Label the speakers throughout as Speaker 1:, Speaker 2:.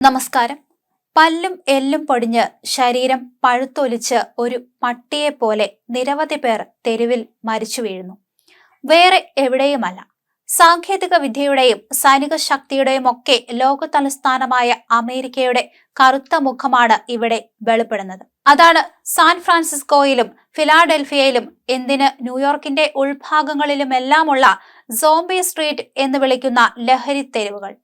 Speaker 1: നമസ്കാരം. പല്ലും എല്ലും പൊടിഞ്ഞ് ശരീരം പഴുത്തൊലിച്ച് ഒരു പട്ടിയെപ്പോലെ നിരവധി പേർ തെരുവിൽ മരിച്ചു വീഴുന്നു. വേറെ എവിടെയുമല്ല, സാങ്കേതിക വിദ്യയുടെയും സൈനിക ശക്തിയുടെയും ഒക്കെ ലോക തലസ്ഥാനമായ അമേരിക്കയുടെ കറുത്ത മുഖമാണ് ഇവിടെ വെളിപ്പെടുന്നത്. അതാണ് സാൻ ഫ്രാൻസിസ്കോയിലും ഫിലാഡൽഫിയയിലും എന്തിന് ന്യൂയോർക്കിന്റെ ഉൾഭാഗങ്ങളിലുമെല്ലാമുള്ള സോംബി സ്ട്രീറ്റ് എന്ന് വിളിക്കുന്ന ലഹരി തെരുവുകൾ.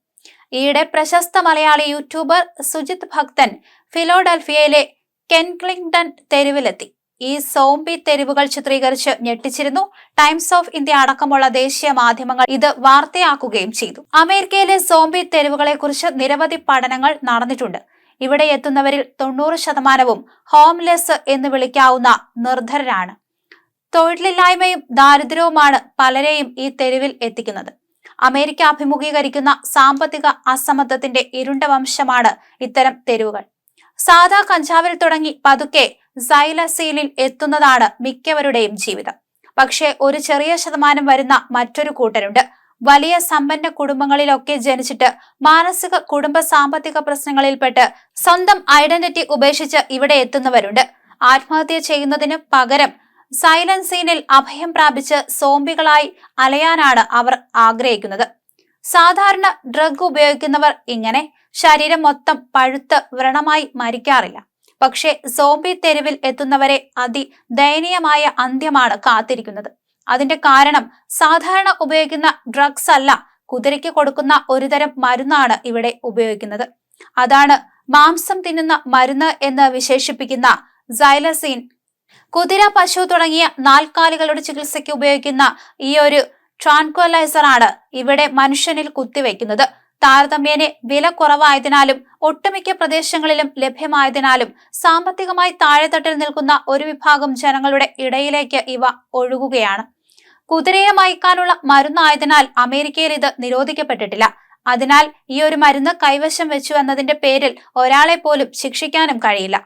Speaker 1: ഈയിടെ പ്രശസ്ത മലയാളി യൂട്യൂബർ സുജിത് ഭക്തൻ ഫിലോഡൽഫിയയിലെ കെൻക്ലിംഗ്ടൺ തെരുവിലെത്തി. ഈ സോംബി തെരുവുകൾ ചിത്രീകരിച്ച് ഞെട്ടിച്ചിരുന്നു. ടൈംസ് ഓഫ് ഇന്ത്യ അടക്കമുള്ള ദേശീയ മാധ്യമങ്ങൾ ഇത് വാർത്തയാക്കുകയും ചെയ്തു. അമേരിക്കയിലെ സോംബി തെരുവുകളെ കുറിച്ച് നിരവധി പഠനങ്ങൾ നടന്നിട്ടുണ്ട്. ഇവിടെ എത്തുന്നവരിൽ 90% ഹോംലെസ് എന്ന് വിളിക്കാവുന്ന നിർധരരാണ്. തൊഴിലില്ലായ്മയും ദാരിദ്ര്യവുമാണ് പലരെയും ഈ തെരുവിൽ എത്തിക്കുന്നത്. അമേരിക്ക അഭിമുഖീകരിക്കുന്ന സാമ്പത്തിക അസമത്വത്തിന്റെ ഇരുണ്ട വംശമാണ് ഇത്തരം തെരുവുകൾ. സാധാ കഞ്ചാവിൽ തുടങ്ങി പതുക്കെ സൈലസീനിൽ എത്തുന്നതാണ് മിക്കവരുടെയും ജീവിതം. പക്ഷേ ഒരു ചെറിയ ശതമാനം വരുന്ന മറ്റൊരു കൂട്ടരുണ്ട്. വലിയ സമ്പന്ന കുടുംബങ്ങളിലൊക്കെ ജനിച്ചിട്ട് മാനസിക കുടുംബ സാമ്പത്തിക പ്രശ്നങ്ങളിൽപ്പെട്ട് സ്വന്തം ഐഡന്റിറ്റി ഉപേക്ഷിച്ച് ഇവിടെ എത്തുന്നവരുണ്ട്. ആത്മഹത്യ ചെയ്യുന്നതിന് പകരം സൈലൻസീനിൽ അഭയം പ്രാപിച്ച് സോംബികളായി അലയാനാണ് അവർ ആഗ്രഹിക്കുന്നത്. സാധാരണ ഡ്രഗ് ഉപയോഗിക്കുന്നവർ ഇങ്ങനെ ശരീരം മൊത്തം പഴുത്ത് വ്രണമായി മരിക്കാറില്ല. പക്ഷേ സോംബി തെരുവിൽ എത്തുന്നവരെ അതിദയനീയമായ അന്ത്യമാണ് കാത്തിരിക്കുന്നത്. അതിന്റെ കാരണം സാധാരണ ഉപയോഗിക്കുന്ന ഡ്രഗ്സ് അല്ല, കുതിരയ്ക്ക് കൊടുക്കുന്ന ഒരുതരം മരുന്നാണ് ഇവിടെ ഉപയോഗിക്കുന്നത്. അതാണ് മാംസം തിന്നുന്ന മരുന്ന് എന്ന് വിശേഷിപ്പിക്കുന്ന സൈലസീൻ. കുതിര, പശു തുടങ്ങിയ നാൽക്കാലികളുടെ ചികിത്സയ്ക്ക് ഉപയോഗിക്കുന്ന ഈ ഒരു ട്രാൻക്വലൈസർ ആണ് ഇവിടെ മനുഷ്യനിൽ കുത്തിവെക്കുന്നത്. താരതമ്യേന വില കുറവായതിനാലും ഒട്ടുമിക്ക പ്രദേശങ്ങളിലും ലഭ്യമായതിനാലും സാമ്പത്തികമായി താഴെത്തട്ടിൽ നിൽക്കുന്ന ഒരു വിഭാഗം ജനങ്ങളുടെ ഇടയിലേക്ക് ഇവ ഒഴുകുകയാണ്. കുതിരയെ മയക്കാനുള്ള മരുന്നായതിനാൽ അമേരിക്കയിൽ ഇത് നിരോധിക്കപ്പെട്ടിട്ടില്ല. അതിനാൽ ഈ ഒരു മരുന്ന് കൈവശം വെച്ചു എന്നതിന്റെ പേരിൽ ഒരാളെ പോലും ശിക്ഷിക്കാനും കഴിയില്ല.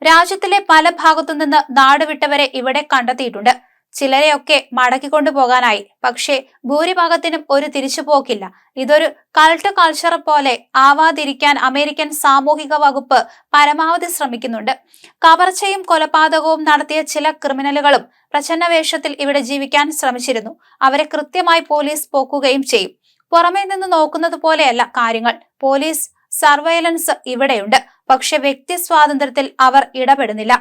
Speaker 1: രാജ്യത്തിലെ പല ഭാഗത്തുനിന്ന് നാടുവിട്ടവരെ ഇവിടെ കണ്ടെത്തിയിട്ടുണ്ട്. ചിലരെയൊക്കെ മടക്കിക്കൊണ്ടു പോകാനായി. പക്ഷേ ഭൂരിഭാഗത്തിനും ഒരു തിരിച്ചുപോക്കില്ല. ഇതൊരു കൾട്ട് കൾച്ചർ പോലെ ആവാതിരിക്കാൻ അമേരിക്കൻ സാമൂഹിക വകുപ്പ് പരമാവധി ശ്രമിക്കുന്നുണ്ട്. കവർച്ചയും കൊലപാതകവും നടത്തിയ ചില ക്രിമിനലുകളും പ്രച്ഛന്ന വേഷത്തിൽ ഇവിടെ ജീവിക്കാൻ ശ്രമിച്ചിരുന്നു. അവരെ കൃത്യമായി പോലീസ് പോക്കുകയും ചെയ്യും. പുറമേ നിന്ന് നോക്കുന്നത് പോലെയല്ല കാര്യങ്ങൾ. പോലീസ് സർവൈലൻസ് ഇവിടെയുണ്ട്. പക്ഷെ വ്യക്തി സ്വാതന്ത്ര്യത്തിൽ അവർ ഇടപെടുന്നില്ല.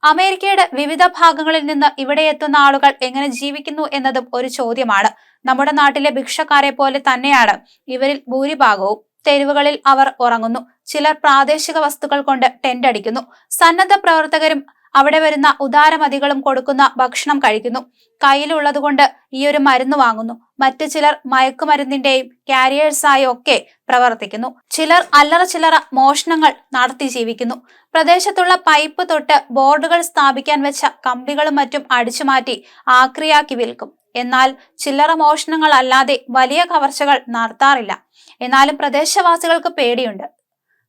Speaker 1: അമേരിക്കയുടെ വിവിധ ഭാഗങ്ങളിൽ നിന്ന് ഇവിടെ എത്തുന്ന ആളുകൾ എങ്ങനെ ജീവിക്കുന്നു എന്നതും ഒരു ചോദ്യമാണ്. നമ്മുടെ നാട്ടിലെ ഭിക്ഷക്കാരെ പോലെ തന്നെയാണ് ഇവരിൽ ഭൂരിഭാഗവും. തെരുവുകളിൽ അവർ ഉറങ്ങുന്നു. ചിലർ പ്രാദേശിക വസ്തുക്കൾ കൊണ്ട് ടെന്റ് അടിക്കുന്നു. സന്നദ്ധ പ്രവർത്തകരും അവിടെ വരുന്ന ഉദാരമതികളും കൊടുക്കുന്ന ഭക്ഷണം കഴിക്കുന്നു. കയ്യിലുള്ളതുകൊണ്ട് ഈ ഒരു മരുന്ന് വാങ്ങുന്നു. മറ്റു ചിലർ മയക്കുമരുന്നിന്റെയും കാരിയേഴ്സായും ഒക്കെ പ്രവർത്തിക്കുന്നു. ചിലർ അല്ലറ ചില്ലറ മോഷണങ്ങൾ നടത്തി ജീവിക്കുന്നു. പ്രദേശത്തുള്ള പൈപ്പ് തൊട്ട് ബോർഡുകൾ സ്ഥാപിക്കാൻ വെച്ച കമ്പികളും മറ്റും അടിച്ചുമാറ്റി ആക്രിയാക്കി വിൽക്കും. എന്നാൽ ചില്ലറ മോഷണങ്ങൾ അല്ലാതെ വലിയ കവർച്ചകൾ നടത്താറില്ല. എന്നാലും പ്രദേശവാസികൾക്ക് പേടിയുണ്ട്.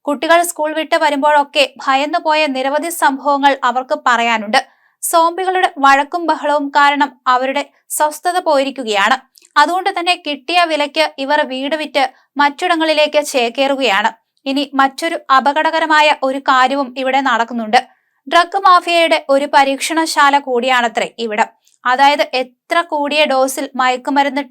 Speaker 1: കുട്ടികൾ സ്കൂൾ വിട്ട് വരുമ്പോഴൊക്കെ ഭയന്നുപോയ നിരവധി സംഭവങ്ങൾ അവർക്ക് പറയാനുണ്ട്. സോംബികളുടെ വഴക്കും ബഹളവും കാരണം അവരുടെ സ്വസ്ഥത പോയിരിക്കുകയാണ്. അതുകൊണ്ട് തന്നെ കിട്ടിയ വിലയ്ക്ക് ഇവർ വീട് വിറ്റ് മറ്റിടങ്ങളിലേക്ക് ചേക്കേറുകയാണ്. ഇനി മറ്റൊരു അപകടകരമായ ഒരു കാര്യവും ഇവിടെ നടക്കുന്നുണ്ട്. ഡ്രഗ് മാഫിയയുടെ ഒരു പരീക്ഷണശാല കൂടിയാണത്രേ ഇവിടം. അതായത് എത്ര കൂടിയ ഡോസിൽ മയക്കുമരുന്ന്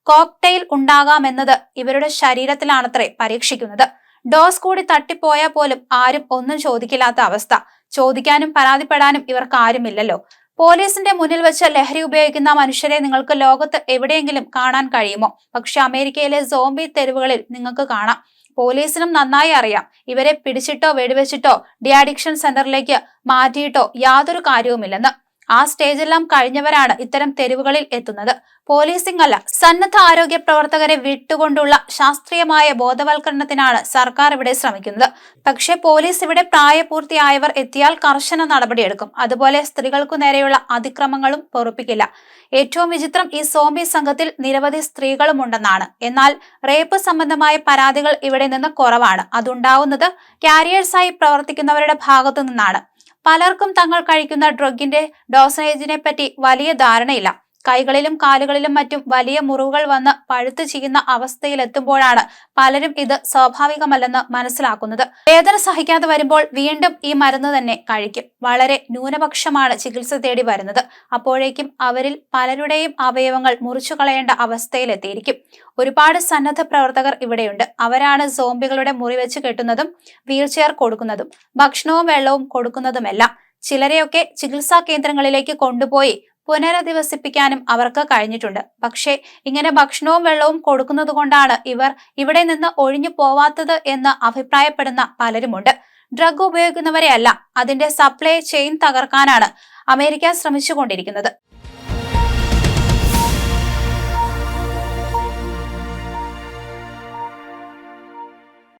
Speaker 1: കോക്ടെയിൽ ഉണ്ടാകാമെന്നത് ഇവരുടെ ശരീരത്തിലാണത്രേ പരീക്ഷിക്കുന്നത്. ഡോസ് കൂടി തട്ടിപ്പോയാൽ പോലും ആരും ഒന്നും ചോദിക്കില്ലാത്ത അവസ്ഥ. ചോദിക്കാനും പരാതിപ്പെടാനും ഇവർക്ക് ആരുമില്ലല്ലോ. പോലീസിന്റെ മുന്നിൽ വെച്ച് ലഹരി ഉപയോഗിക്കുന്ന മനുഷ്യരെ നിങ്ങൾക്ക് ലോകത്ത് എവിടെയെങ്കിലും കാണാൻ കഴിയുമോ? പക്ഷെ അമേരിക്കയിലെ സോംബി തെരുവുകളിൽ നിങ്ങൾക്ക് കാണാം. പോലീസിനും നന്നായി അറിയാം ഇവരെ പിടിച്ചിട്ടോ വെടിവെച്ചിട്ടോ ഡിഅഡിക്ഷൻ സെന്ററിലേക്ക് മാറ്റിയിട്ടോ യാതൊരു കാര്യവുമില്ലെന്ന്. ആ സ്റ്റേജെല്ലാം കഴിഞ്ഞവരാണ് ഇത്തരം തെരുവുകളിൽ എത്തുന്നത്. പോലീസിംഗ് അല്ല, സന്നദ്ധ ആരോഗ്യ പ്രവർത്തകരെ വിട്ടുകൊണ്ടുള്ള ശാസ്ത്രീയമായ ബോധവൽക്കരണത്തിനാണ് സർക്കാർ ഇവിടെ ശ്രമിക്കുന്നത്. പക്ഷേ പോലീസ് ഇവിടെ പ്രായപൂർത്തിയായവർ എത്തിയാൽ കർശന നടപടിയെടുക്കും. അതുപോലെ സ്ത്രീകൾക്കു നേരെയുള്ള അതിക്രമങ്ങളും പൊറുപ്പിക്കില്ല. ഏറ്റവും വിചിത്രം, ഈ സോംബി സംഘത്തിൽ നിരവധി സ്ത്രീകളും ഉണ്ടെന്നാണ്. എന്നാൽ റേപ്പ് സംബന്ധമായ പരാതികൾ ഇവിടെ നിന്ന് കുറവാണ്. അതുണ്ടാവുന്നത് കാരിയേഴ്സായി പ്രവർത്തിക്കുന്നവരുടെ ഭാഗത്തു നിന്നാണ്. പലർക്കും തങ്ങൾ കഴിക്കുന്ന ഡ്രഗിന്റെ ഡോസേജിനെ പറ്റി വലിയ ധാരണയില്ല. കൈകളിലും കാലുകളിലും മറ്റും വലിയ മുറിവുകൾ വന്ന് പഴുത്തു ചെയ്യുന്ന അവസ്ഥയിലെത്തുമ്പോഴാണ് പലരും ഇത് സ്വാഭാവികമല്ലെന്ന് മനസ്സിലാക്കുന്നത്. വേദന സഹിക്കാതെ വരുമ്പോൾ വീണ്ടും ഈ മരുന്ന് തന്നെ കഴിക്കും. വളരെ ന്യൂനപക്ഷമാണ് ചികിത്സ തേടി വരുന്നത്. അപ്പോഴേക്കും അവരിൽ പലരുടെയും അവയവങ്ങൾ മുറിച്ചു കളയേണ്ട അവസ്ഥയിലെത്തിയിരിക്കും. ഒരുപാട് സന്നദ്ധ പ്രവർത്തകർ ഇവിടെയുണ്ട്. അവരാണ് സോംബികളുടെ മുറിവെച്ച് കെട്ടുന്നതും വീൽചെയർ കൊടുക്കുന്നതും ഭക്ഷണവും വെള്ളവും കൊടുക്കുന്നതുമെല്ലാം. ചിലരെയൊക്കെ ചികിത്സാ കേന്ദ്രങ്ങളിലേക്ക് കൊണ്ടുപോയി പുനരധിവസിപ്പിക്കാനും അവർക്ക് കഴിഞ്ഞിട്ടുണ്ട്. പക്ഷേ ഇങ്ങനെ ഭക്ഷണവും വെള്ളവും കൊടുക്കുന്നത് കൊണ്ടാണ് ഇവർ ഇവിടെ നിന്ന് ഒഴിഞ്ഞു പോവാത്തത് എന്ന് അഭിപ്രായപ്പെടുന്ന പലരുമുണ്ട്. ഡ്രഗ് ഉപയോഗിക്കുന്നവരെ അല്ല, അതിന്റെ സപ്ലൈ ചെയിൻ തകർക്കാനാണ് അമേരിക്ക ശ്രമിച്ചുകൊണ്ടിരിക്കുന്നത്.